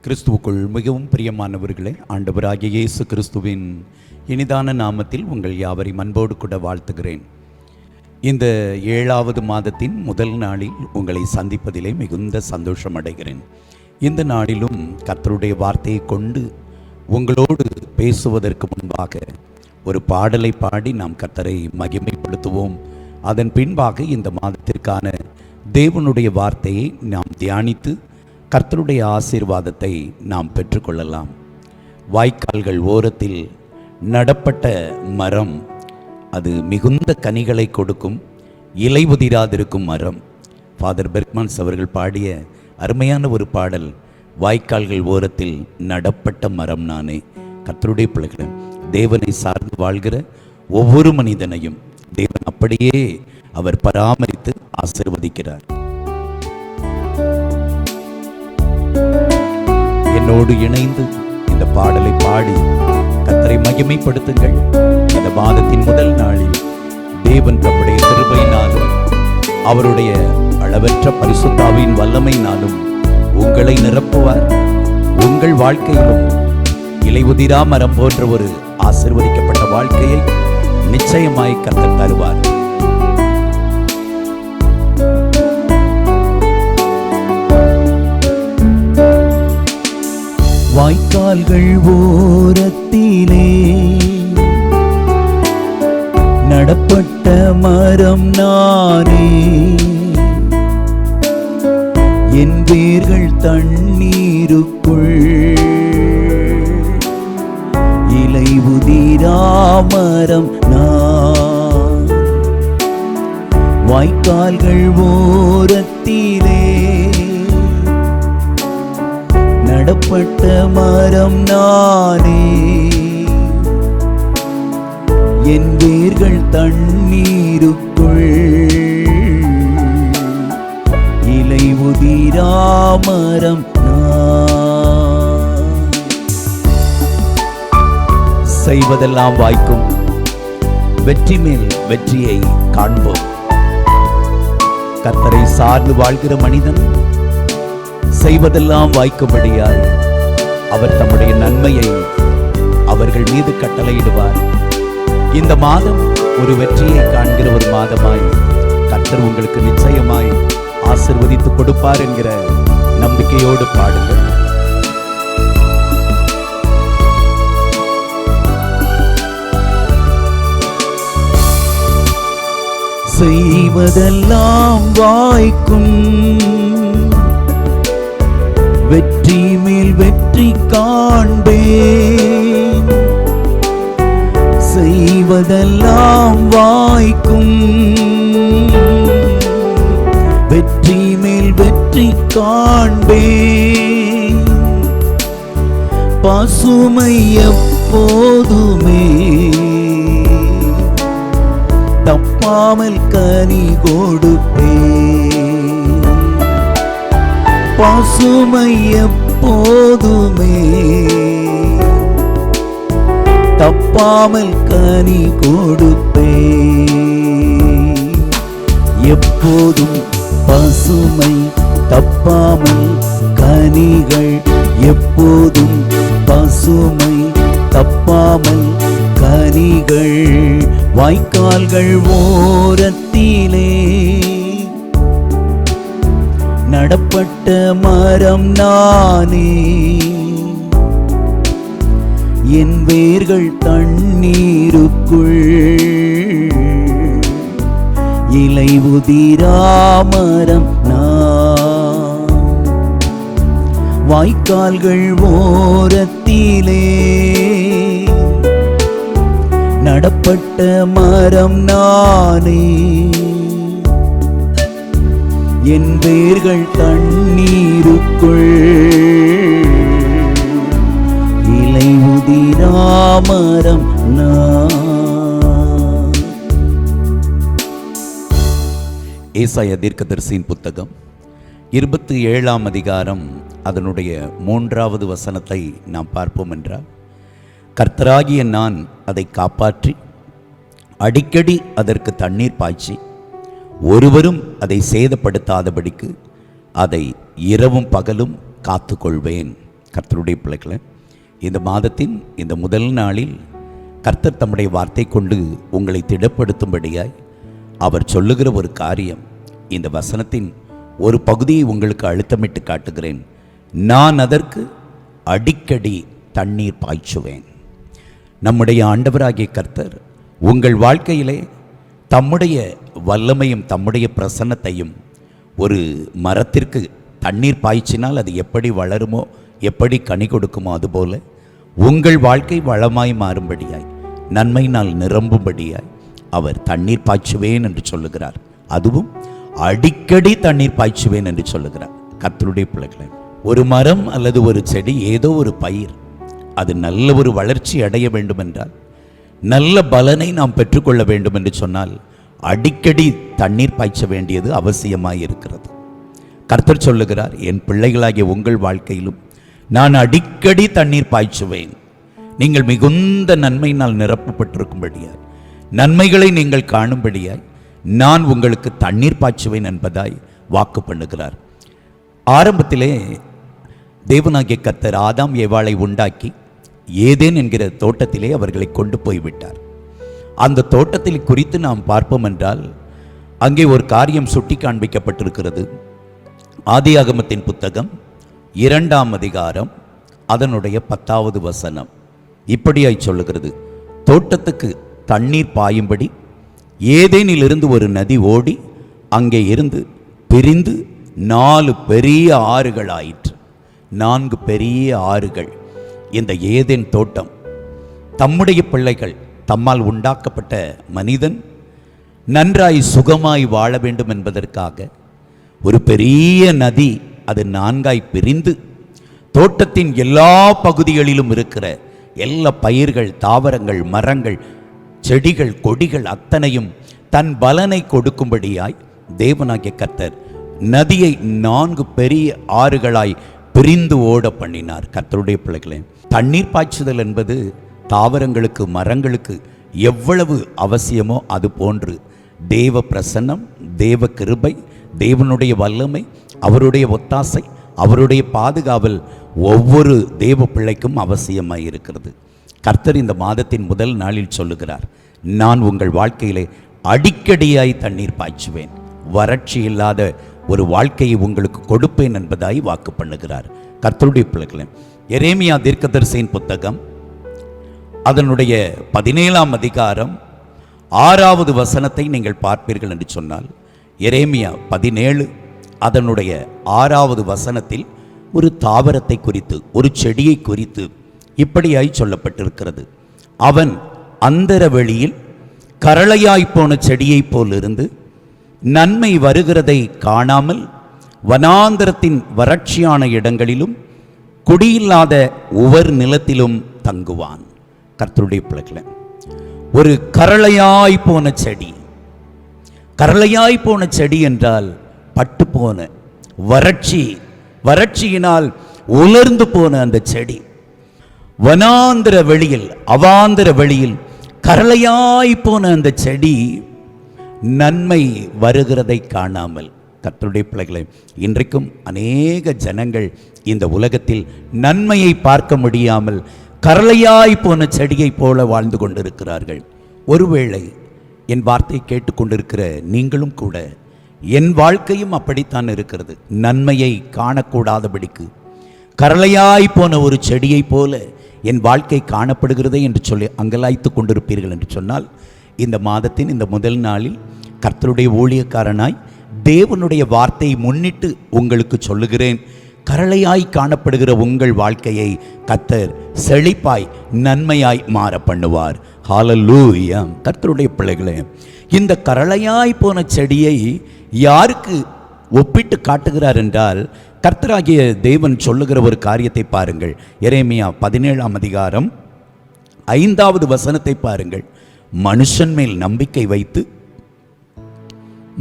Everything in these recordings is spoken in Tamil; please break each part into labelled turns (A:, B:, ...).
A: கிறிஸ்துவுக்குள் மிகவும் பிரியமானவர்களே, ஆண்டவராகிய இயேசு கிறிஸ்துவின் இனிதான நாமத்தில் உங்கள் யாவரையும் அன்போடு கூட வாழ்த்துகிறேன். இந்த 7வது மாதத்தின் முதல் நாளில் உங்களை சந்திப்பதிலே மிகுந்த சந்தோஷம் அடைகிறேன். இந்த நாளிலும் கர்த்தருடைய வார்த்தையை கொண்டு உங்களோடு பேசுவதற்கு முன்பாக ஒரு பாடலை பாடி நாம் கர்த்தரை மகிமைப்படுத்துவோம். அதன் பின்பாக இந்த மாதத்திற்கான தேவனுடைய வார்த்தையை நாம் தியானித்து கர்த்தருடைய ஆசீர்வாதத்தை நாம் பெற்றுக்கொள்ளலாம். வாய்க்கால்கள் ஓரத்தில் நடப்பட்ட மரம், அது மிகுந்த கனிகளை கொடுக்கும், இலை உதிராதிருக்கும் மரம். ஃபாதர் பெர்க்மன்ஸ் அவர்கள் பாடிய அருமையான ஒரு பாடல், வாய்க்கால்கள் ஓரத்தில் நடப்பட்ட மரம் நானே. கர்த்தருடைய பிள்ளைகள், தேவனை சார்ந்து வாழ்கிற ஒவ்வொரு மனிதனையும் தேவன் அப்படியே அவர் பராமரித்து ஆசீர்வதிக்கிறார். என்னோடு இணைந்து இந்த பாடலை பாடி கர்த்தரை மகிமைப்படுத்துங்கள். இந்த மாதத்தின் முதல் நாளில் தேவன் தம்முடைய கிருபையினாலும் அவருடைய அளவற்ற பரிசுத்தாவின் வல்லமையினாலும் உங்களை நிரப்புவார். உங்கள் வாழ்க்கையிலும் இலை உதிரா மரம் போன்ற ஒரு ஆசீர்வதிக்கப்பட்ட வாழ்க்கையை நிச்சயமாய் கர்த்தர் தருவார். வாய்க்கால்கள் ஓரத்திலே நடப்பட்ட மரம் நானே, என் வேர்கள் தண்ணீருக்குள் இலை உதிரா மரம் நான். வாய்க்கால்கள் ஓரத்திலே நடப்பட்ட மரம் நானே, என் வேர்கள் தண்ணீருக்குள் இலை உதிரா மரம் நான். செய்வதெல்லாம் வாய்க்கும், வெற்றி மேல் வெற்றியை காண்போம். கர்த்தரை சார்ந்து வாழ்கிற மனிதன் செய்வதெல்லாம் வாய்க்கும்படியாய் அவர் தம்முடைய நன்மையை அவர்கள் மீது கட்டளையிடுவார். இந்த மாதம் ஒரு வெற்றியை காண்கிற ஒரு மாதமாய் கர்த்தர் உங்களுக்கு நிச்சயமாய் ஆசீர்வதித்து கொடுப்பார் என்கிற நம்பிக்கையோடு பாடுங்கள். செய்வதெல்லாம் வாய்க்கும், வெற்றி மேல் வெற்றி காண்பேன். செய்வதெல்லாம் வாய்க்கும், வெற்றி மேல் வெற்றி காண்பேன். பசுமை எப்போதுமே தப்பாமல் கனி கொடுப்பேன். பசுமை எப்போதுமே தப்பாமல் கனி கொடுப்பேன். எப்போதும் பசுமை தப்பாமல் கனிகள், எப்போதும் பசுமை தப்பாமல் கனிகள். வாய்க்கால்கள் ஓரத்திலே நடப்பட்ட மரம் நானே, என் வேர்கள் தண்ணீருக்குள் இலை உதிரா மரம் நான். வாய்க்கால்கள் ஓரத்திலே நடப்பட்ட மரம் நானே, என் வேர்கள் தண்ணீருக்குள் இலை உதிரா மரம் நான். ஏசாயா தீர்க்கதரிசியின் புத்தகம் 27ஆம் அதிகாரம் அதனுடைய 3வது வசனத்தை நாம் பார்ப்போம் என்றால், கர்த்தராகிய நான் அதை காப்பாற்றி அடிக்கடி அதற்கு தண்ணீர் பாய்ச்சி ஒருவரும் அதை சேதப்படுத்தாதபடிக்கு அதை இரவும் பகலும் காத்துக்கொள்வேன் கர்த்தருடைய பிள்ளைகளை, இந்த மாதத்தின் இந்த முதல் நாளில் கர்த்தர் தம்முடைய வார்த்தை கொண்டு உங்களை திடப்படுத்தும்படியாய் அவர் சொல்லுகிற ஒரு காரியம், இந்த வசனத்தின் ஒரு பகுதியை உங்களுக்கு அழுத்தமிட்டு காட்டுகிறேன். நான் அதற்கு அடிக்கடி தண்ணீர் பாய்ச்சுவேன். நம்முடைய ஆண்டவராகிய கர்த்தர் உங்கள் வாழ்க்கையிலே தம்முடைய வல்லமையும் தம்முடைய பிரசன்னத்தையும், ஒரு மரத்திற்கு தண்ணீர் பாய்ச்சினால் அது எப்படி வளருமோ, எப்படி கனி கொடுக்குமோ, அதுபோல உங்கள் வாழ்க்கை வளமாய் மாறும்படியாய், நன்மையினால் நிரம்பும்படியாய் அவர் தண்ணீர் பாய்ச்சுவேன் என்று சொல்லுகிறார். அதுவும் அடிக்கடி தண்ணீர் பாய்ச்சுவேன் என்று சொல்லுகிறார். கர்த்தருடைய பிள்ளைகளை, ஒரு மரம் அல்லது ஒரு செடி, ஏதோ ஒரு பயிர், அது நல்ல ஒரு வளர்ச்சி அடைய வேண்டும் என்றால், நல்ல பலனை நாம் பெற்றுக்கொள்ள வேண்டும் என்று சொன்னால் அடிக்கடி தண்ணீர் பாய்ச்ச வேண்டியது அவசியமாய் இருக்கிறது. கர்த்தர் சொல்லுகிறார், என் பிள்ளைகளாகிய உங்கள் வாழ்க்கையிலும் நான் அடிக்கடி தண்ணீர் பாய்ச்சுவேன். நீங்கள் மிகுந்த நன்மையினால் நிரப்பப்பட்டிருக்கும்படியாய், நன்மைகளை நீங்கள் காணும்படியாய் நான் உங்களுக்கு தண்ணீர் பாய்ச்சுவேன் என்பதாய் வாக்கு பண்ணுகிறார். ஆரம்பத்திலே தேவனாகிய கர்த்தர் ஆதாம் ஏவாளை உண்டாக்கி ஏதேன் என்கிற தோட்டத்திலே அவர்களை கொண்டு போய்விட்டார். அந்த தோட்டத்தில் குறித்து நாம் பார்ப்போம் என்றால், அங்கே ஒரு காரியம் சுட்டி காண்பிக்கப்பட்டிருக்கிறது. ஆதியாகமத்தின் புத்தகம் 2ஆம் அதிகாரம் அதனுடைய 10வது வசனம் இப்படியாய் சொல்லுகிறது, தோட்டத்துக்கு தண்ணீர் பாயும்படி ஏதேனிலிருந்து ஒரு நதி ஓடி அங்கே இருந்து பிரிந்து 4 பெரிய ஆறுகள் ஆயிற்று. 4 பெரிய ஆறுகள். இந்த ஏதேன் தோட்டம், தம்முடைய பிள்ளைகள், தம்மால் உண்டாக்கப்பட்ட மனிதன் நன்றாய் சுகமாய் வாழ வேண்டும் என்பதற்காக ஒரு பெரிய நதி, அது 4ஆய் பிரிந்து தோட்டத்தின் எல்லா பகுதிகளிலும் இருக்கிற எல்லா பயிர்கள், தாவரங்கள், மரங்கள், செடிகள், கொடிகள் அத்தனையும் தன் பலனை கொடுக்கும்படியாய் தேவனாகிய கர்த்தர் நதியை 4 பெரிய ஆறுகளாய் பிரிந்து ஓட பண்ணினார். கர்த்தருடைய பிள்ளைகளே, தண்ணீர் பாய்ச்சுதல் என்பது தாவரங்களுக்கு, மரங்களுக்கு எவ்வளவு அவசியமோ அது போன்று தேவ பிரசன்னம், தேவ கிருபை, தேவனுடைய வல்லமை, அவருடைய ஒத்தாசை, அவருடைய பாதுகாவல் ஒவ்வொரு தேவ பிள்ளைக்கும் அவசியமாய் இருக்கிறது. கர்த்தர் இந்த மாதத்தின் முதல் நாளில் சொல்லுகிறார், நான் உங்கள் வாழ்க்கையிலே அடிக்கடியாய் தண்ணீர் பாய்ச்சுவேன், வறட்சி இல்லாத ஒரு வாழ்க்கையை உங்களுக்கு கொடுப்பேன் என்பதாய் வாக்கு பண்ணுகிறார். கர்த்தருடைய பிள்ளைகளே, எரேமியா தீர்க்கதரிசியின் புத்தகம் அதனுடைய 17ஆம் அதிகாரம் 6வது வசனத்தை நீங்கள் பார்ப்பீர்கள் என்று சொன்னால், எரேமியா 17 அதனுடைய 6வது வசனத்தில் ஒரு தாவரத்தை குறித்து, ஒரு செடியை குறித்து இப்படியாய் சொல்லப்பட்டிருக்கிறது, அவன் அந்தர வெளியில் கரளையாய்ப்போன செடியைப் போல் இருந்து நன்மை வருகிறதை காணாமல் வனாந்தரத்தின் வறட்சியான இடங்களிலும் குடியில்லாத உவர் நிலத்திலும் தங்குவான். கர்த்தருடைய பிள்ளைகளே, ஒரு கரளையாய் போன செடி, கரளையாய் போன செடி என்றால் பட்டு போன, வறட்சியினால் உலர்ந்து போன அந்த செடி, வனாந்திர வெளியில், அவாந்திர வெளியில் கரளையாய் போன அந்த செடி நன்மை வருகிறதை காணாமல். கர்த்தருடைய பிள்ளைகளை, இன்றைக்கும் அநேக ஜனங்கள் இந்த உலகத்தில் நன்மையை பார்க்க முடியாமல் கரளையாய் போன செடியை போல வாழ்ந்து கொண்டிருக்கிறார்கள். ஒருவேளை என் வார்த்தையை கேட்டுக்கொண்டிருக்கிற நீங்களும் கூட, என் வாழ்க்கையும் அப்படித்தான் இருக்கிறது, நன்மையை காணக்கூடாதபடிக்கு கரளையாய் போன ஒரு செடியை போல என் வாழ்க்கை காணப்படுகிறதே என்று சொல்லி அங்கலாய்த்து கொண்டிருப்பீர்கள் என்று சொன்னால், இந்த மாதத்தின் இந்த முதல் நாளில் கர்த்தருடைய ஊழியக்காரனாய் தேவனுடைய வார்த்தையை முன்னிட்டு உங்களுக்கு சொல்லுகிறேன், கரளையாய் காணப்படுகிற உங்கள் வாழ்க்கையை கர்த்தர் செழிப்பாய் நன்மையாய் மாற பண்ணுவார். ஹல்லேலூயா. கர்த்தருடைய பிள்ளைகளே, இந்த கரளையாய் போன செடியை யாருக்கு ஒப்பிட்டு காட்டுகிறார் என்றால், கர்த்தராகிய தேவன் சொல்லுகிற ஒரு காரியத்தை பாருங்கள். எரேமியா 17ஆம் அதிகாரம் 5வது வசனத்தை பாருங்கள். மனுஷன் மேல் நம்பிக்கை வைத்து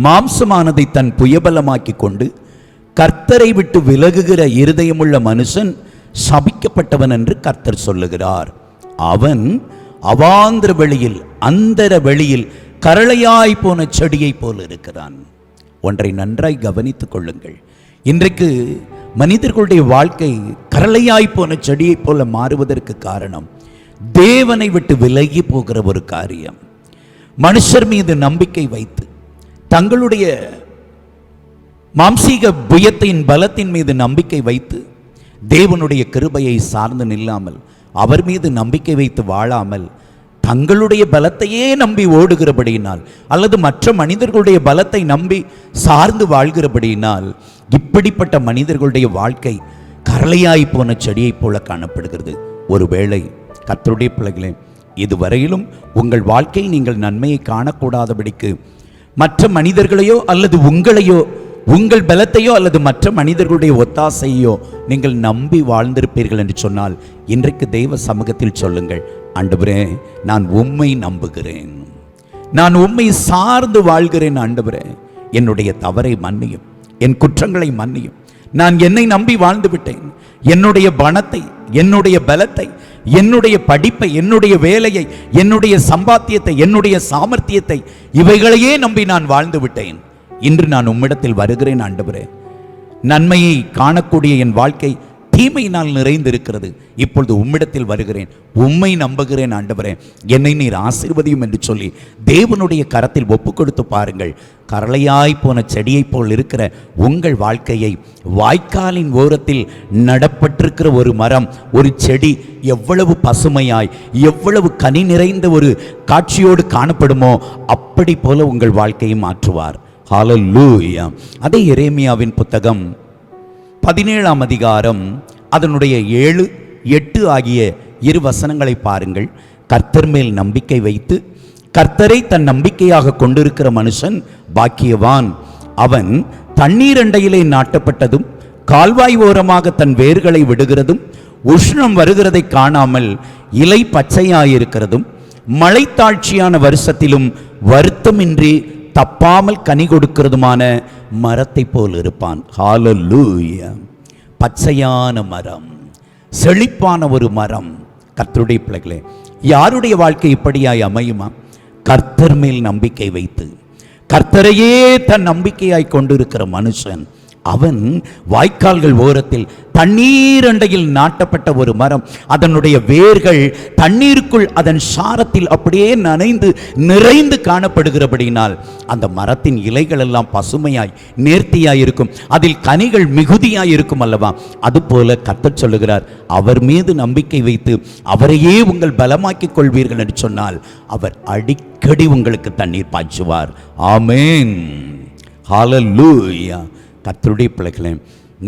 A: மாம்சமானதை தன் புயபலமாக்கி கொண்டு கர்த்தரை விட்டு விலகுகிற இருதயமுள்ள மனுஷன் சபிக்கப்பட்டவன் என்று கர்த்தர் சொல்லுகிறார். அவன் அவாந்திர வெளியில், அந்தர வெளியில் கரளையாய் போன செடியை போல் இருக்கிறான். ஒன்றை நன்றாய் கவனித்துக் கொள்ளுங்கள். இன்றைக்கு மனிதர்களுடைய வாழ்க்கை கரளையாய் போன செடியைப் போல மாறுவதற்கு காரணம் தேவனை விட்டு விலகி போகிற ஒரு காரியம். மனுஷர் மீது நம்பிக்கை வைத்து தங்களுடைய மாம்சீக புயத்தின் பலத்தின் மீது நம்பிக்கை வைத்து தேவனுடைய கிருபையை சார்ந்து நில்லாமல், அவர் மீது நம்பிக்கை வைத்து வாழாமல், தங்களுடைய பலத்தையே நம்பி ஓடுகிறபடியினால் அல்லது மற்ற மனிதர்களுடைய பலத்தை நம்பி சார்ந்து வாழ்கிறபடியினால் இப்படிப்பட்ட மனிதர்களுடைய வாழ்க்கை கரளையாய் போன செடியைப் போல காணப்படுகிறது. ஒருவேளை கர்த்தருடைய பிள்ளைகளே, இதுவரையிலும் உங்கள் வாழ்க்கையில் நீங்கள் நன்மையை காணக்கூடாதபடிக்கு மற்ற மனிதர்களையோ அல்லது உங்களையோ, உங்கள் பலத்தையோ அல்லது மற்ற மனிதர்களுடைய ஒத்தாசையோ நீங்கள் நம்பி வாழ்ந்திருப்பீர்கள் என்று சொன்னால், இன்றைக்கு தெய்வ சமூகத்தில் சொல்லுங்கள், ஆண்டவரே நான் உம்மை நம்புகிறேன், நான் உம்மை சார்ந்து வாழ்கிறேன். ஆண்டவரே என்னுடைய தவறை மன்னியும், என் குற்றங்களை மன்னியும். நான் என்னை நம்பி வாழ்ந்து விட்டேன். என்னுடைய பணத்தை, என்னுடைய பலத்தை, என்னுடைய படிப்பை, என்னுடைய வேலையை, என்னுடைய சம்பாத்தியத்தை, என்னுடைய சாமர்த்தியத்தை, இவைகளையே நம்பி நான் வாழ்ந்து விட்டேன். இன்று நான் உம்மிடத்தில் வருகிறேன் ஆண்டவரே. நன்மையை காணக்கூடிய என் வாழ்க்கை தீமையினால் நிறைந்திருக்கிறது. இப்பொழுது உம்மிடத்தில் வருகிறேன், உம்மை நம்புகிறேன் ஆண்டவரே, என்னை நீர் ஆசீர்வதியும் என்று சொல்லி தேவனுடைய கரத்தில் ஒப்பு கொடுத்து பாருங்கள். கரளையாய் போன செடியைப் போல் இருக்கிற உங்கள் வாழ்க்கையை வாய்க்காலின் ஓரத்தில் நடப்பட்டிருக்கிற ஒரு மரம், ஒரு செடி எவ்வளவு பசுமையாய், எவ்வளவு கனி நிறைந்த ஒரு காட்சியோடு காணப்படுமோ அப்படி போல உங்கள் வாழ்க்கையை மாற்றுவார். ஹல்லேலூயா. அதே எரேமியாவின் புத்தகம் 17ஆம் அதிகாரம் அதனுடைய 7, 8 ஆகிய 2 வசனங்களை பாருங்கள். கர்த்தர் மேல் நம்பிக்கை வைத்து கர்த்தரை தன் நம்பிக்கையாக கொண்டிருக்கிற மனுஷன் பாக்கியவான். அவன் தண்ணீர் அண்டையிலே நாட்டப்பட்டதும் கால்வாய் ஓரமாக தன் வேர்களை விடுகிறதும் உஷ்ணம் வருகிறதை காணாமல் இலை பச்சையாயிருக்கிறதும் மழைத்தாட்சியான வருஷத்திலும் வருத்தமின்றி தப்பாமல் கனி கொடுக்கிறதுமான மரத்தை போல் இருப்பான். ஹல்லேலூயா. பச்சையான மரம், செழிப்பான ஒரு மரம். கர்த்தருடைய பிள்ளைகளே, யாருடைய வாழ்க்கை இப்படியாய் அமையுமா? கர்த்தர் மேல் நம்பிக்கை வைத்து கர்த்தரையே தன் நம்பிக்கையாய் கொண்டிருக்கிற மனுஷன், அவன் வாய்க்கால்கள் ஓரத்தில் தண்ணீர் அண்டையில் நாட்டப்பட்ட ஒரு மரம். அதனுடைய வேர்கள் தண்ணீருக்குள் அதன் சாரத்தில் அப்படியே நனைந்து நிறைந்து காணப்படுகிறபடினால் அந்த மரத்தின் இலைகள் எல்லாம் பசுமையாய் நேர்த்தியாய் இருக்கும், அதில் கனிகள் மிகுதியாய் இருக்கும் அல்லவா? அதுபோல கர்த்தர் சொல்லுகிறார், அவர் மீது நம்பிக்கை வைத்து அவரையே உங்கள் பலமாக்கிக் கொள்வீர்கள் என்று சொன்னால் அவர் அடிக்கடி உங்களுக்கு தண்ணீர் பாய்ச்சுவார். ஆமென். ஹல்லேலூயா. கர்த்தருடைய பிள்ளைகளே,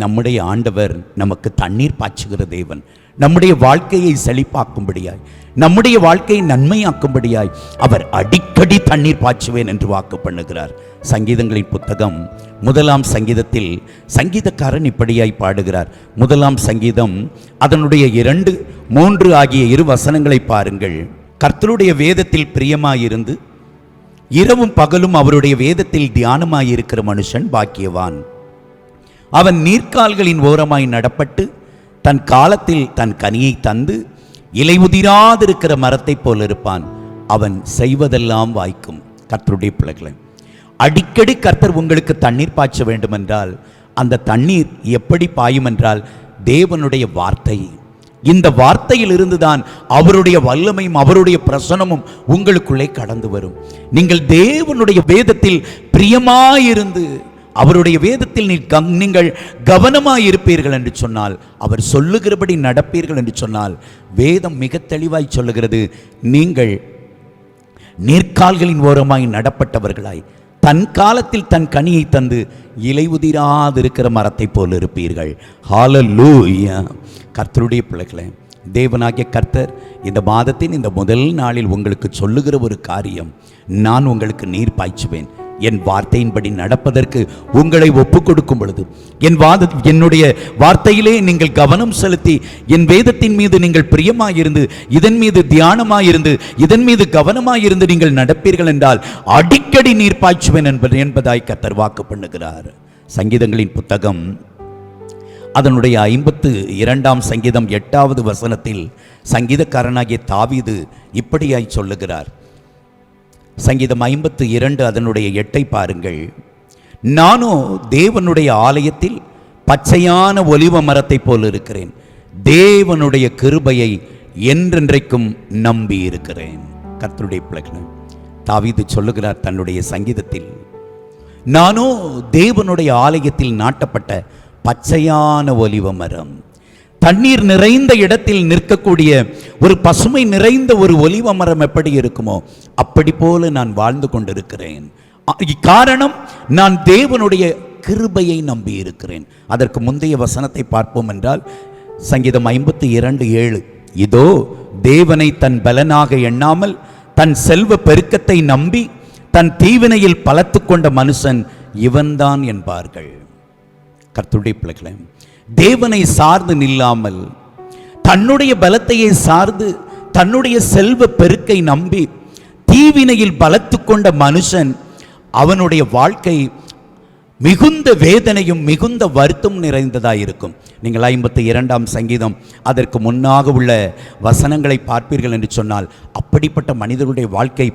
A: நம்முடைய ஆண்டவர் நமக்கு தண்ணீர் பாய்ச்சுகிற தேவன். நம்முடைய வாழ்க்கையை செழிப்பாக்கும்படியாய், நம்முடைய வாழ்க்கையை நன்மையாக்கும்படியாய் அவர் அடிக்கடி தண்ணீர் பாய்ச்சுவேன் என்று வாக்கு பண்ணுகிறார். சங்கீதங்களின் புத்தகம் 1ஆம் சங்கீதத்தில் சங்கீதக்காரன் இப்படியாய் பாடுகிறார். 1ஆம் சங்கீதம் அதனுடைய 2, 3 ஆகிய 2 வசனங்களை பாருங்கள். கர்த்தருடைய வேதத்தில் பிரியமாயிருந்து இரவும் பகலும் அவருடைய வேதத்தில் தியானமாயிருக்கிற மனுஷன் பாக்கியவான். அவன் நீர்க்கால்களின் ஓரமாய் நடப்பட்டு தன் காலத்தில் தன் கனியை தந்து இலை உதிராதிருக்கிற மரத்தை போல் இருப்பான். அவன் செய்வதெல்லாம் வாய்க்கும். கர்த்தருடைய பிள்ளைகளே, அடிக்கடி கர்த்தர் உங்களுக்கு தண்ணீர் பாய்ச்ச வேண்டுமென்றால் அந்த தண்ணீர் எப்படி பாயும் என்றால் தேவனுடைய வார்த்தை. இந்த வார்த்தையில் இருந்துதான் அவருடைய வல்லமையும் அவருடைய பிரசனமும் உங்களுக்குள்ளே கடந்து வரும். நீங்கள் தேவனுடைய வேதத்தில் பிரியமாயிருந்து அவருடைய வேதத்தில் நீங்கள் கவனமாயிருப்பீர்கள் என்று சொன்னால், அவர் சொல்லுகிறபடி நடப்பீர்கள் என்று சொன்னால், வேதம் மிக தெளிவாய் சொல்லுகிறது, நீங்கள் நீர்க்கால்களின் ஓரமாய் நடப்பட்டவர்களாய் தன் காலத்தில் தன் கனியை தந்து இலை உதிராதிருக்கிற மரத்தை போல் இருப்பீர்கள். ஹல்லேலூயா. கர்த்தருடைய பிள்ளைகளே, தேவனாகிய கர்த்தர் இந்த மாதத்தின் இந்த முதல் நாளில் உங்களுக்கு சொல்லுகிற ஒரு காரியம், நான் உங்களுக்கு நீர் பாய்ச்சுவேன். என் வார்த்தையின்படி நடப்பதற்கு உங்களை ஒப்புக் கொடுக்கும் பொழுது, என்னுடைய வார்த்தையிலே நீங்கள் கவனம் செலுத்தி என் வேதத்தின் மீது நீங்கள் பிரியமாயிருந்து இதன் மீது தியானமாயிருந்து இதன் மீது கவனமாயிருந்து நீங்கள் நடப்பீர்கள் என்றால் அடிக்கடி நீர் பாய்ச்சுவேன் என்பதாய் கர்த்தர் வாக்கு பண்ணுகிறார். சங்கீதங்களின் புத்தகம் அதனுடைய 52ஆம் சங்கீதம் 8வது வசனத்தில் சங்கீதக்காரனாகிய தாவீது இப்படியாய் சொல்லுகிறார். சங்கீதம் 52 அதனுடைய 8 பாருங்கள். நானோ தேவனுடைய ஆலயத்தில் பச்சையான ஒலிவ மரத்தை போல் இருக்கிறேன். தேவனுடைய கிருபையை என்றென்றைக்கும் நம்பி இருக்கிறேன். கர்த்தருடைய பிள்ளைகளே, தாவீது சொல்லுகிறார் தன்னுடைய சங்கீதத்தில், நானோ தேவனுடைய ஆலயத்தில் நாட்டப்பட்ட பச்சையான ஒலிவ மரம். தண்ணீர் நிறைந்த இடத்தில் நிற்கக்கூடிய ஒரு பசுமை நிறைந்த ஒரு ஒலிவ மரம் எப்படி இருக்குமோ அப்படி போல நான் வாழ்ந்து கொண்டிருக்கிறேன். காரணம், நான் தேவனுடைய கிருபையை நம்பி இருக்கிறேன். அதற்கு முந்தைய வசனத்தை பார்ப்போம் என்றால் சங்கீதம் 52:7, இதோ தேவனை தன் பலனாக எண்ணாமல் தன் செல்வ பெருக்கத்தை நம்பி தன் தீவினையில் பலத்து கொண்ட மனுஷன் இவன்தான் என்பார்கள். கர்த்தருடைய பிள்ளைகளே, தேவனை சார்ந்து நில்லாமல் தன்னுடைய பலத்தையே சார்ந்து தன்னுடைய செல்வ பெருக்கை நம்பி தீவினையில் பலத்து கொண்ட மனுஷன், அவனுடைய வாழ்க்கை மிகுந்த வேதனையும் மிகுந்த வருத்தம் நிறைந்ததாயிருக்கும். நீங்கள் 52ஆம் சங்கீதம் அதற்கு முன்னாக உள்ள வசனங்களை பார்ப்பீர்கள் என்று சொன்னால் அப்படிப்பட்ட மனிதனுடைய வாழ்க்கை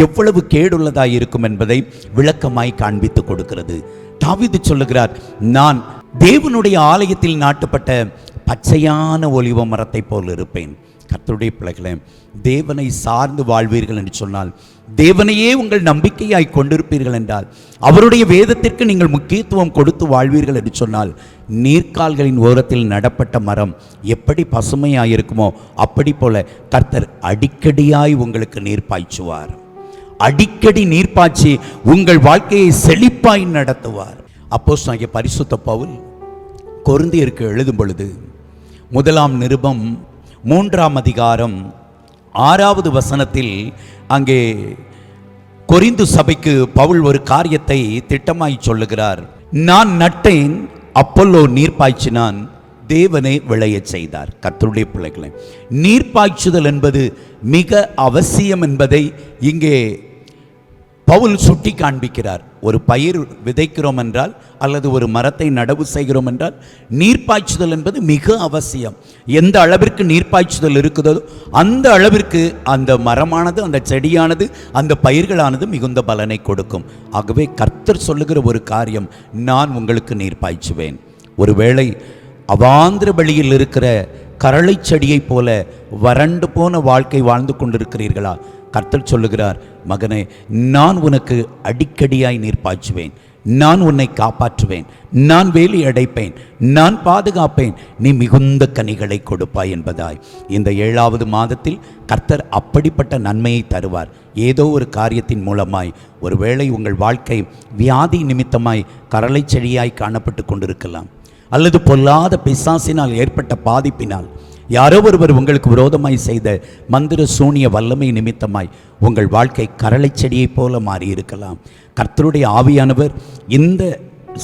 A: எவ்வளவு கேடுள்ளதாயிருக்கும் என்பதை விளக்கமாய் காண்பித்து கொடுக்கிறது. தாவீது சொல்லுகிறார், நான் தேவனுடைய ஆலயத்தில் நாட்டப்பட்ட பச்சையான ஒலிவ மரத்தை போல் இருப்பேன். கர்த்தருடைய பிள்ளைகளே, தேவனை சார்ந்து வாழ்வீர்கள் என்று சொன்னால், தேவனையே உங்கள் நம்பிக்கையாய் கொண்டிருப்பீர்கள் என்றால், அவருடைய வேதத்திற்கு நீங்கள் முக்கியத்துவம் கொடுத்து வாழ்வீர்கள் என்று சொன்னால், நீர்க்கால்களின் ஓரத்தில் நடப்பட்ட மரம் எப்படி பசுமையாயிருக்குமோ அப்படி போல கர்த்தர் அடிக்கடியாய் உங்களுக்கு நீர் பாய்ச்சுவார். அடிக்கடி நீர் பாய்ச்சி உங்கள் வாழ்க்கையை செழிப்பாய் நடத்துவார். அப்போஸ்தலனாகிய பரிசுத்த பவுல் கொரிந்தியருக்கு எழுதும் பொழுது 1 நிருபம் 3ஆம் அதிகாரம் 6வது வசனத்தில் அங்கே கொரிந்து சபைக்கு பவுல் ஒரு காரியத்தை திட்டமாய் சொல்லுகிறார். நான் நட்டேன், அப்போல்லோ நீர் பாய்ச்சினான், தேவனே விளையச் செய்தார். கர்த்தருடைய பிள்ளைகளே, நீர் பாய்ச்சுதல் என்பது மிக அவசியம் என்பதை இங்கே பவுல் சுட்டி காண்பிக்கிறார். ஒரு பயிர் விதைக்கிறோம் என்றால் அல்லது ஒரு மரத்தை நடவு செய்கிறோம் என்றால் நீர்ப்பாய்ச்சுதல் என்பது மிக அவசியம். எந்த அளவிற்கு நீர்ப்பாய்ச்சுதல் இருக்குதோ அந்த அளவிற்கு அந்த மரமானது, அந்த செடியானது, அந்த பயிர்களானது மிகுந்த பலனை கொடுக்கும். ஆகவே கர்த்தர் சொல்லுகிற ஒரு காரியம், நான் உங்களுக்கு நீர் பாய்ச்சுவேன். ஒருவேளை அவாந்திர வெளியில் இருக்கிற கரளை செடியைப் போல வறண்டு போன வாழ்க்கை வாழ்ந்து கொண்டிருக்கிறீர்களா? கர்த்தர் சொல்லுகிறார், மகனே, நான் உனக்கு அடிக்கடியாய் நீர் பாய்ச்சுவேன், நான் உன்னை காப்பாற்றுவேன், நான் வேலி அடைப்பேன், நான் பாதுகாப்பேன், நீ மிகுந்த கனிகளை கொடுப்பாய் என்பதாய் இந்த 7வது மாதத்தில் கர்த்தர் அப்படிப்பட்ட நன்மையை தருவார். ஏதோ ஒரு காரியத்தின் மூலமாய், ஒருவேளை உங்கள் வாழ்க்கை வியாதி நிமித்தமாய் கரளை செடியாய் காணப்பட்டு கொண்டிருக்கலாம், அல்லது பொல்லாத பிசாசினால் ஏற்பட்ட பாதிப்பினால், யாரோ ஒருவர் உங்களுக்கு விரோதமாய் செய்த மந்திர சூனிய வல்லமை நிமித்தமாய் உங்கள் வாழ்க்கை கரளை செடியைப் போல மாறியிருக்கலாம். கர்த்தருடைய ஆவியானவர் இந்த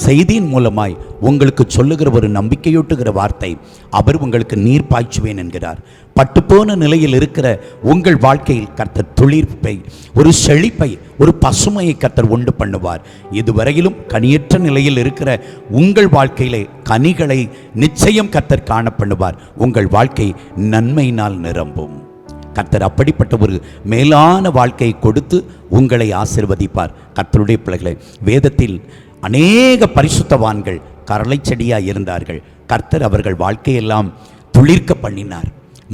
A: செய்தியின் மூலமாய் உங்களுக்கு சொல்லுகிற ஒரு நம்பிக்கையூட்டுகிற வார்த்தை, அவர் உங்களுக்கு நீர் பாய்ச்சுவேன் என்கிறார். பட்டுப்போன நிலையில் இருக்கிற உங்கள் வாழ்க்கையில் கர்த்தர் துளிர்ப்பை, ஒரு செழிப்பை, ஒரு பசுமையை கர்த்தர் உண்டு பண்ணுவார். இதுவரையிலும் கனியற்ற நிலையில் இருக்கிற உங்கள் வாழ்க்கையிலே கனிகளை நிச்சயம் கர்த்தர் காண பண்ணுவார். உங்கள் வாழ்க்கை நன்மையினால் நிரம்பும். கர்த்தர் அப்படிப்பட்ட ஒரு மேலான வாழ்க்கையை கொடுத்து உங்களை ஆசீர்வதிப்பார். கர்த்தருடைய பிள்ளைகளை, வேதத்தில் அநேக பரிசுத்தவான்கள் கரளை செடியாய் இருந்தார்கள். கர்த்தர் அவர்கள் வாழ்க்கையெல்லாம் துளிர்க்க பண்ணினார்.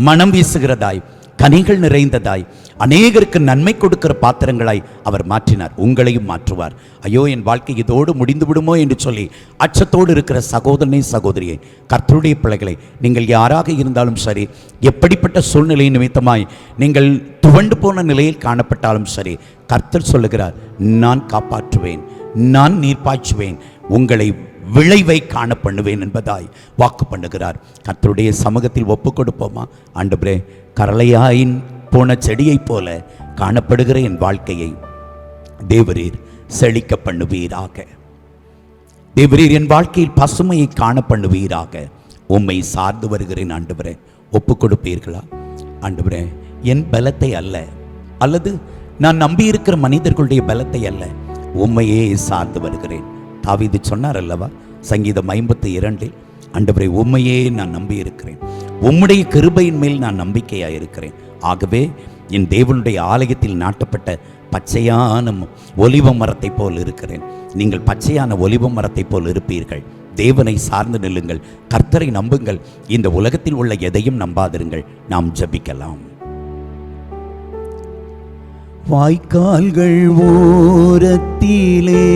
A: மனம் வீசுகிறதாய், கனிகள் நிறைந்ததாய், அநேகருக்கு நன்மை கொடுக்கிற பாத்திரங்களாய் அவர் மாற்றினார். உங்களையும் மாற்றுவார். ஐயோ, என் வாழ்க்கை இதோடு முடிந்து விடுமோ என்று சொல்லி அச்சத்தோடு இருக்கிற சகோதரனே, சகோதரியே, கர்த்தருடைய பிள்ளைகளை, நீங்கள் யாராக இருந்தாலும் சரி, எப்படிப்பட்ட சூழ்நிலை நிமித்தமாய் நீங்கள் துவண்டு போன நிலையில் காணப்பட்டாலும் சரி, கர்த்தர் சொல்லுகிறார், நான் காப்பாற்றுவேன், நான் நீர் பாய்ச்சுவேன், உங்களை விளைவை காண பண்ணுவேன் என்பதாய் வாக்கு பண்ணுகிறார். கர்த்தருடைய சமூகத்தில் ஒப்பு கொடுப்போமா? ஆண்டவரே, கரளையாயின் போன செடியைப் போல காணப்படுகிற என் வாழ்க்கையை தேவரீர் செழிக்க பண்ணுவீராக. தேவரீர் என் வாழ்க்கையில் பசுமையை காண பண்ணுவீராக. உம்மை சார்ந்து வருகிறேன் ஆண்டவரே. ஒப்பு கொடுப்பீர்களா? ஆண்டவரே, என் பலத்தை அல்ல, அல்லது நான் நம்பியிருக்கிற மனிதர்களுடைய பலத்தை அல்ல, உம்மையே சார்ந்து வருகிறேன். தாவீது சொன்னார் அல்லவா, சங்கீதம் 52, ஆண்டவரே, உம்மையே நான் நம்பி இருக்கிறேன், உம்முடைய கிருபையின் மேல் நான் நம்பிக்கையாக இருக்கிறேன். ஆகவே என் தேவனுடைய ஆலயத்தில் நாட்டப்பட்ட பச்சையான ஒலிவ மரத்தை போல் இருக்கிறேன். நீங்கள் பச்சையான ஒலிவ மரத்தை போல் இருப்பீர்கள். தேவனை சார்ந்து நில்லுங்கள், கர்த்தரை நம்புங்கள். இந்த உலகத்தில் உள்ள எதையும் நம்பாதிருங்கள். நாம் ஜெபிக்கலாம். வாய்க்கால்கள் ஓரத்திலே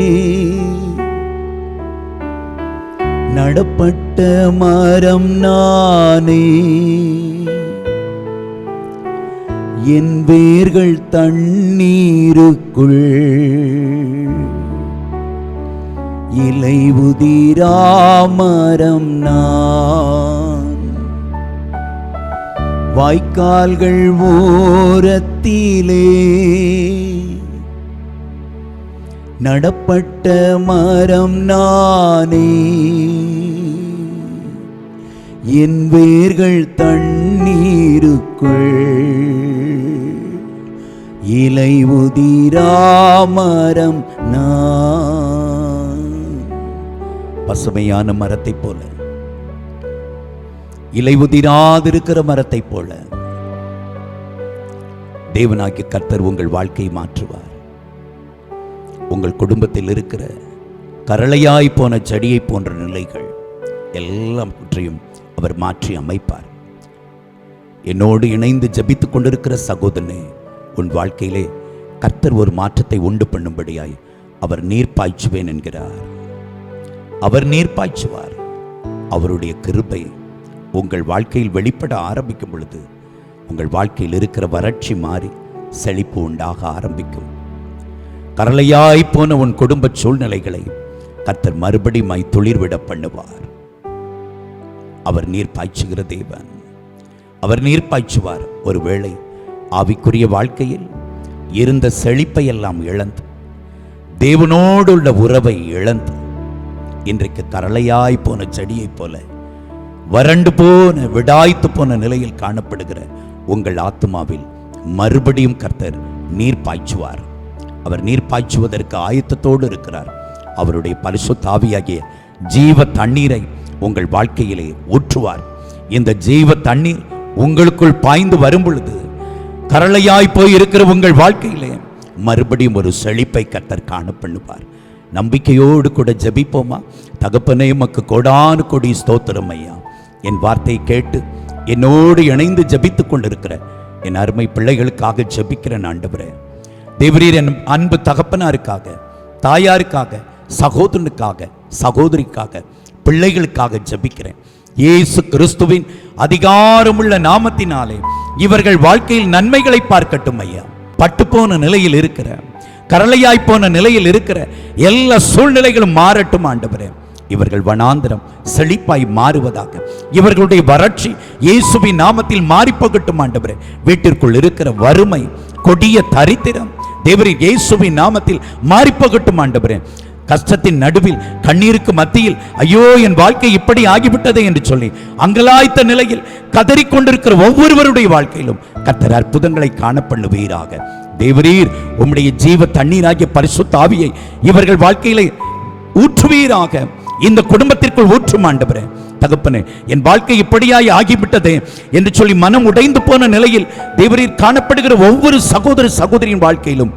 A: நடப்பட்ட மரம் நானே, என் வேர்கள் தண்ணீருக்குள் இலை உதிரா மரம் நான். வாய்க்கால்கள் ஓரத்திலே நடப்பட்ட மரம் நானே, என் வேர்கள் தண்ணீருக்குள் இலை உதிரா மரம் நான். பசுமையான மரத்தை போல, இலை உதிராதிருக்கிற மரத்தை போல தேவனாகிய கர்த்தர் உங்கள் வாழ்க்கையை மாற்றுவார். உங்கள் குடும்பத்தில் இருக்கிற கரளையாய் போன செடியை போன்ற நிலைகள் எல்லாவற்றையும் அவர் மாற்றி அமைப்பார். என்னோடு இணைந்து ஜெபித்துக் கொண்டிருக்கிற சகோதரனே, உன் வாழ்க்கையிலே கர்த்தர் ஒரு மாற்றத்தை உண்டு பண்ணும்படியாய் அவர் நீர் பாய்ச்சுவேன் என்கிறார். அவர் நீர் பாய்ச்சுவார். அவருடைய கிருபை உங்கள் வாழ்க்கையில் வெளிப்பட ஆரம்பிக்கும் பொழுது உங்கள் வாழ்க்கையில் இருக்கிற வறட்சி மாறி செழிப்பு உண்டாக ஆரம்பிக்கும். கரளையாய் போன உன் குடும்ப சூழ்நிலைகளை கர்த்தர் மறுபடியும் துளிர்விட பண்ணுவார். அவர் நீர் பாய்ச்சுகிற தேவன். அவர் நீர் பாய்ச்சுவார். ஒருவேளை ஆவிக்குரிய வாழ்க்கையில் இருந்த செழிப்பை எல்லாம் இழந்து, தேவனோடு உள்ள உறவை இழந்து, இன்றைக்கு கரளையாய் போன செடியைப் போல வறண்டு போன விடாய்த்து போன நிலையில் காணப்படுகிற உங்கள் ஆத்துமாவில் மறுபடியும் கர்த்தர் நீர் பாய்ச்சுவார். அவர் நீர் பாய்ச்சுவதற்கு ஆயத்தத்தோடு இருக்கிறார். அவருடைய பரிசுத்த ஆவியாகிய ஜீவ தண்ணீரை உங்கள் வாழ்க்கையிலே ஊற்றுவார். இந்த ஜீவ தண்ணீர் உங்களுக்குள் பாய்ந்து வரும் பொழுது கரளையாய் போய் இருக்கிற உங்கள் வாழ்க்கையிலே மறுபடியும் ஒரு செழிப்பை கர்த்தர் காண பண்ணுவார். நம்பிக்கையோடு கூட ஜெபிப்போமா? தகப்பனே, உமக்கு கோடானு கோடி ஸ்தோத்திரம் ஐயா. என் வார்த்தையை கேட்டு என்னோடு இணைந்து ஜெபித்துக் கொண்டிருக்கிற என் அருமை பிள்ளைகளுக்காக ஜெபிக்கிறேன் ஆண்டவரே. தேவரீர் என் அன்பு தகப்பனாருக்காக, தாயாருக்காக, சகோதரனுக்காக, சகோதரிக்காக, பிள்ளைகளுக்காக ஜெபிக்கிறேன். இயேசு கிறிஸ்துவின் அதிகாரமுள்ள நாமத்தினாலே இவர்கள் வாழ்க்கையில் நன்மைகளை பார்க்கட்டும் ஐயா. பட்டுப்போன நிலையில் இருக்கிற, கரளையாய் போன நிலையில் இருக்கிற எல்லா சூழ்நிலைகளும் மாறட்டும் ஆண்டவரே. இவர்கள் வனாந்திரம் செழிப்பாய் மாறுவதாக, இவர்களுடைய வறட்சி இயேசுவின் நாமத்தில் மாறி போகட்டும் ஆண்டவரே. வீட்டிற்குள் இருக்கிற வறுமை, கொடிய தரித்திரம் தேவரீர் இயேசுவின் நாமத்தில் மாறி போகட்டும் ஆண்டவரே. கஷ்டத்தின் நடுவில், கண்ணீருக்கு மத்தியில், ஐயோ என் வாழ்க்கை இப்படி ஆகிவிட்டதே என்று சொல்லி அங்கலாய்த்த நிலையில் கதறிக்கொண்டிருக்கிற ஒவ்வொருவருடைய வாழ்க்கையிலும் கர்த்தர் அற்புதங்களை காண பண்ணுவீராக. தேவரீர் உம்முடைய ஜீவ தண்ணீராகிய பரிசுத்த ஆவியை இவர்கள் வாழ்க்கையிலே ஊற்றுவீராக. இந்த குடும்பத்திற்குள் ஊற்றும் ஆண்டவரே. தகப்பனே, என் வாழ்க்கை இப்படியாய் ஆகிவிட்டதே என்று சொல்லி மனம் உடைந்து போன நிலையில் தேவரீர் காணப்படுகிற ஒவ்வொரு சகோதர சகோதரியின் வாழ்க்கையிலும்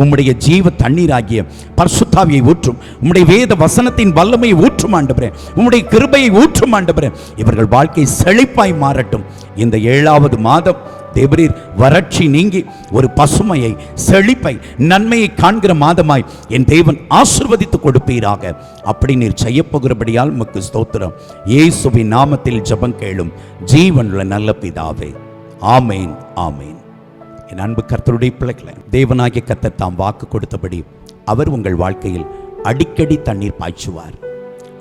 A: உம்முடைய ஜீவ தண்ணீராகிய பரிசுத்த ஆவியை ஊற்றும். உம்முடைய வேத வசனத்தின் வல்லமையை ஊற்றும் ஆண்டவரே. உம்முடைய கிருபையை ஊற்றும் ஆண்டவரே. இவர்கள் வாழ்க்கை செழிப்பாய் மாறட்டும். இந்த 7வது மாதம் தேவரீர் வறட்சி நீங்கி ஒரு பசுமையை, செழிப்பை, நன்மையை காண்கிற மாதமாய் என் தேவன் ஆசீர்வதித்து கொடுப்பீராக. அப்படி நீர் செய்யப்போகிறபடியால் உமக்கு ஸ்தோத்திரம். இயேசுவின் நாமத்தில் ஜெபம் கேளும் ஜீவனுள்ள நல்ல பிதாவே. ஆமேன், ஆமேன். என் அன்பு கர்த்தருடைய பிள்ளைகளே, தேவனாகிய கர்த்தர் தாம் வாக்கு கொடுத்தபடி அவர் உங்கள் வாழ்க்கையில் அடிக்கடி தண்ணீர் பாய்ச்சுவார்.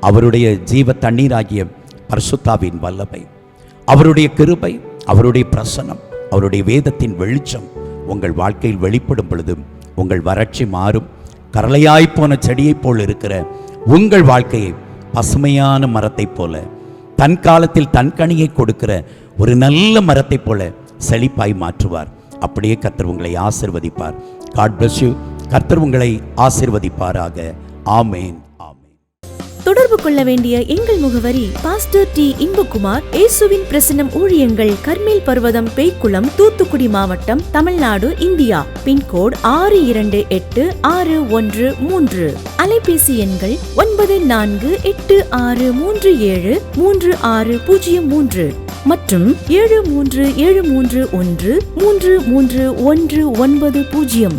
A: அவருடைய ஜீவ தண்ணீராகிய பரிசுத்தாவின் வல்லமை, அவருடைய கிருபை, அவருடைய பிரசன்னம், அவருடைய வேதத்தின் வெளிச்சம் உங்கள் வாழ்க்கையில் வெளிப்படும் பொழுது உங்கள் வறட்சி மாறும். கரளையாய் போன செடியைப் போல் இருக்கிற உங்கள் வாழ்க்கையை பசுமையான மரத்தைப் போல, தன் காலத்தில் தன் கனியை கொடுக்கிற ஒரு நல்ல மரத்தைப் போல செழிப்பாய் மாற்றுவார். அப்படியே கர்த்தர் உங்களை ஆசீர்வதிப்பார். God bless you. கர்த்தர் உங்களை ஆசீர்வதிப்பாராக. ஆமேன்.
B: தொடர்பு கொள்ள வேண்டிய எங்கள் முகவரி பாஸ்டர் டி இன்பகுமார், இயேசுவின் பிரசன்னம் ஊழியங்கள், கர்மேல் பர்வதம், பேய்க்குளம், தூத்துக்குடி மாவட்டம், தமிழ்நாடு, இந்தியா. பின்கோடு 642613. அலைபேசி எண்கள் 9486373603 மற்றும் 7373133190.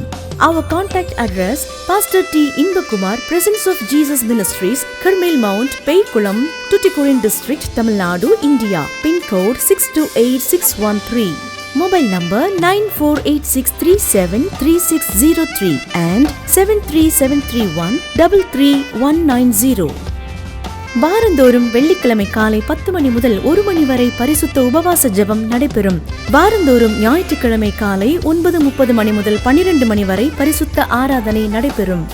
B: Our contact address: Pastor T. Inbakumar, Presence of Jesus Ministries, Karmel Mount, Peikulam, Tuticorin District, Tamil Nadu, India. Pin code 628613. Mobile number 9486373603 and 73731 வாரந்தோறும் வெள்ளிக்கிழமை காலை 10 மணி முதல் 1 மணி வரை பரிசுத்த உபவாச ஜெபம் நடைபெறும். வாரந்தோறும் ஞாயிற்றுக்கிழமை காலை 9:30 மணி முதல் 12 மணி வரை பரிசுத்த ஆராதனை நடைபெறும்.